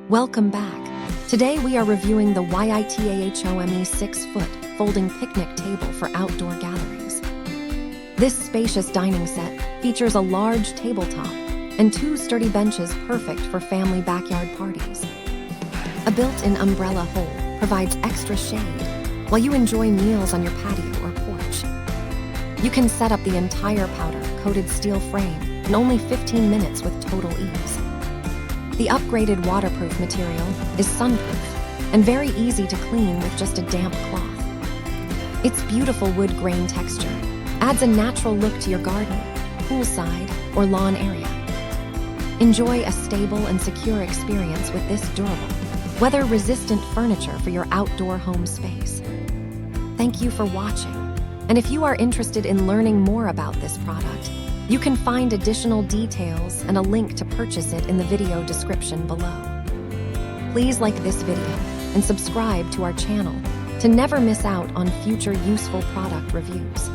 Welcome back. Today we are reviewing the YITAHOME 6-foot folding picnic table for outdoor gatherings. This spacious dining set features a large tabletop and 2 sturdy benches perfect for family backyard parties. A built-in umbrella hole provides extra shade while you enjoy meals on your patio or porch. You can set up the entire powder-coated steel frame in only 15 minutes with total ease. The upgraded waterproof material is sunproof and very easy to clean with just a damp cloth. Its beautiful wood grain texture adds a natural look to your garden, poolside, or lawn area. Enjoy a stable and secure experience with this durable, weather-resistant furniture for your outdoor home space. Thank you for watching, and if you are interested in learning more about this product, you can find additional details and a link to purchase it in the video description below. Please like this video and subscribe to our channel to never miss out on future useful product reviews.